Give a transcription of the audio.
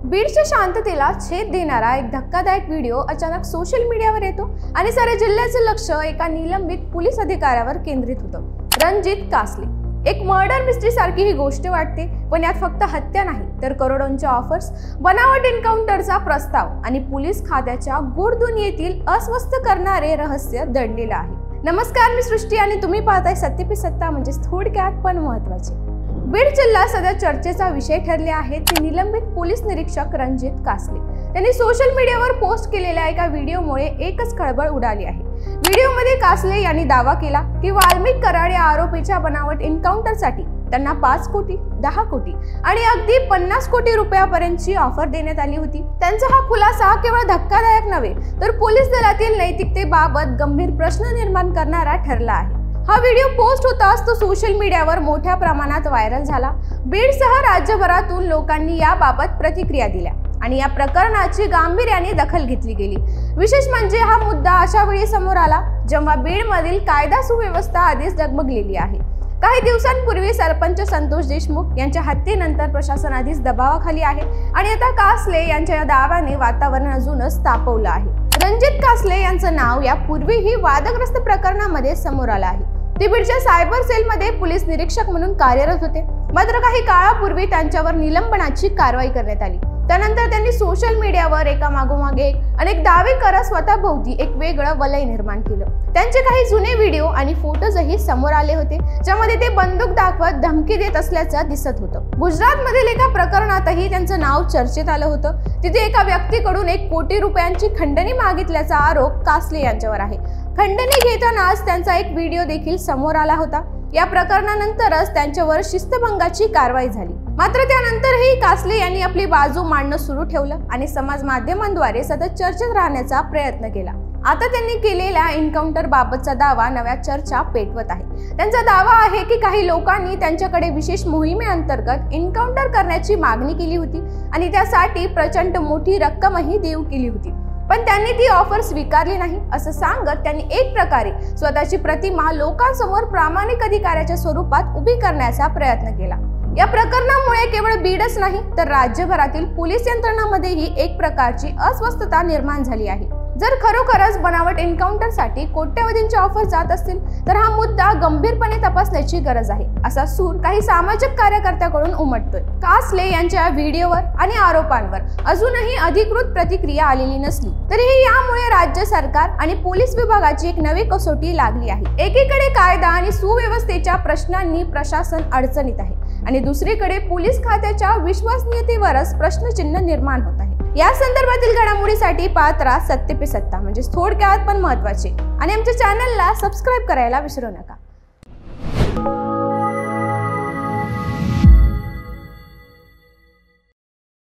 बीडच्या शांततेला छेद देणारा एक धक्कादायक व्हिडिओ अचानक सोशल मीडियावर येतो आणि सारे जिल्ह्याचे लक्ष एका निलंबित पोलीस अधिकाऱ्यावर केंद्रित होतं, रणजित कासले। एक मर्डर मिस्ट्री सारखी ही गोष्ट वाटते, पण यात फक्त हत्या नाही तर करोडोंच्या ऑफर्स, बनावट एन्काउंटरचा प्रस्ताव आणि पोलीस खात्याच्या गूढ दुनियेतील अस्वस्थ करणारे रहस्य दडलेलं आहे। नमस्कार, मी सृष्टी आणि तुम्ही पाहताय सत्य पे सत्ता, म्हणजे थोडक्यात पण महत्त्वाचे। बीड जिल्हा सध्या चर्चेचा विषय ठरले आहे ते निलंबित पोलीस निरीक्षक रणजित कासले। त्यांनी सोशल मीडियावर पोस्ट केलेल्या एका व्हिडिओमुळे एकच खळबळ उडाली आहे। व्हिडिओमध्ये कासले यांनी दावा केला की वाल्मिक कराड या आरोपीच्या बनावट एन्काउंटरसाठी त्यांना 5 कोटी, 10 कोटी आणि अगदी 50 कोटी रुपयापर्यंतची ऑफर देण्यात आली होती। त्यांचा हा खुलासा केवळ धक्कादायक नव्हे तर पोलीस दलातील नैतिकतेबाबत गंभीर प्रश्न निर्माण करणारा ठरला आहे। हा व्हिडिओ पोस्ट होताच तो सोशल मीडियावर मोठ्या प्रमाणात व्हायरल झाला। बीडसह राज्यभरातून लोकांनी याबाबत प्रतिक्रिया दिल्या आणि या प्रकरणाची गांभीर्याने दखल घेतली गेली। विशेष म्हणजे हा मुद्दा अशा वेळी समोर आला जेव्हा बीडमधील कायदा सुव्यवस्था आधीच डगमगलेली आहे। काही दिवसांपूर्वी सरपंच संतोष देशमुख यांच्या हत्येनंतर प्रशासन आधीच दबावाखाली आहे आणि आता कासले यांच्या या दाव्याने वातावरण अजूनच तापवलं आहे। रणजित कासले यांचं नाव यापूर्वीही वादग्रस्त प्रकरणामध्ये समोर आलं आहे। ते बीडच्या सायबर सेलमध्ये पोलीस निरीक्षक म्हणून कार्यरत होते, मात्र काही काळापूर्वी त्यांच्यावर निलंबनाची कारवाई करण्यात आली। त्यानंतर त्यांनी सोशल मीडियावर एकामागोमाग एक अनेक दावे करत स्वतःभोवती एक वेगळं वलय निर्माण केलं। त्यांचे काही जुने व्हिडिओ आणि फोटोजही समोर आले होते ज्यामध्ये ते बंदूक दाखवत धमकी देत असल्याचं दिसत होतं। गुजरातमधील एका प्रकरणातही त्यांचं नाव चर्चेत आलं होतं। तिथे एका व्यक्तीकडून 1 कोटी रुपयांची खंडणी मागितल्याचा आरोप कासले यांच्यावर आहे। खंडणी घेतानाच त्यांचा एक व्हिडिओ देखील समोर आला होता। या प्रकरणानंतरच त्यांच्यावर शिस्तभंगाची कारवाई झाली, मात्र त्यानंतरही कासले यांनी आपली बाजू मांडणं सुरू ठेवलं आणि समाज माध्यमांद्वारे सतत चर्चेत राहण्याचा प्रयत्न केला। आता त्यांनी केलेल्या एन्काउंटर बाबतचा दावा नव्या चर्चा पेटवत आहे। त्यांचा दावा आहे की काही लोकांनी त्यांच्याकडे विशेष मोहिमेअंतर्गत एन्काउंटर करण्याची मागणी केली होती आणि त्यासाठी प्रचंड मोठी रक्कमही देऊ केली होती, पण त्यांनी ती ऑफर स्वीकारली नाही असं सांगत त्यांनी एक प्रकारे स्वतःची प्रतिमा लोकांसमोर प्रामाणिक अधिकाऱ्याच्या स्वरूपात उभी करण्याचा प्रयत्न केला। या प्रकरणामुळे केवळ बीडच नाही तर राज्यभरातील पोलीस यंत्रणांमध्येही एक प्रकारची अस्वस्थता निर्माण झाली आहे। जर खरोखरच बनावट एन्काउंटरसाठी कोट्यवधींचे ऑफर जात असतील तर हा मुद्दा गंभीरपणे तपासण्याची गरज आहे, असा सूर काही सामाजिक कार्यकर्त्यांकडून उमटतोय। कासले यांच्या व्हिडिओवर आणि आरोपांवर अजूनही अधिकृत प्रतिक्रिया आलेली नसली तरीही यामुळे राज्य सरकार आणि पोलीस विभागाची एक नवी कसोटी लागली आहे। एकीकडे कायदा आणि सुव्यवस्थेच्या प्रश्नांनी प्रशासन अडचणीत आहे आणि दुसरीकडे पोलीस खात्याच्या विश्वसनीयतेवरच प्रश्नचिन्ह निर्माण होत आहे। या संदर्भातील घडामोडीसाठी पाहत राहा सत्य पे सत्ता, म्हणजे थोडक्यात पण महत्त्वाचे, आणि आमच्या चॅनलला सबस्क्राईब करायला विसरू नका।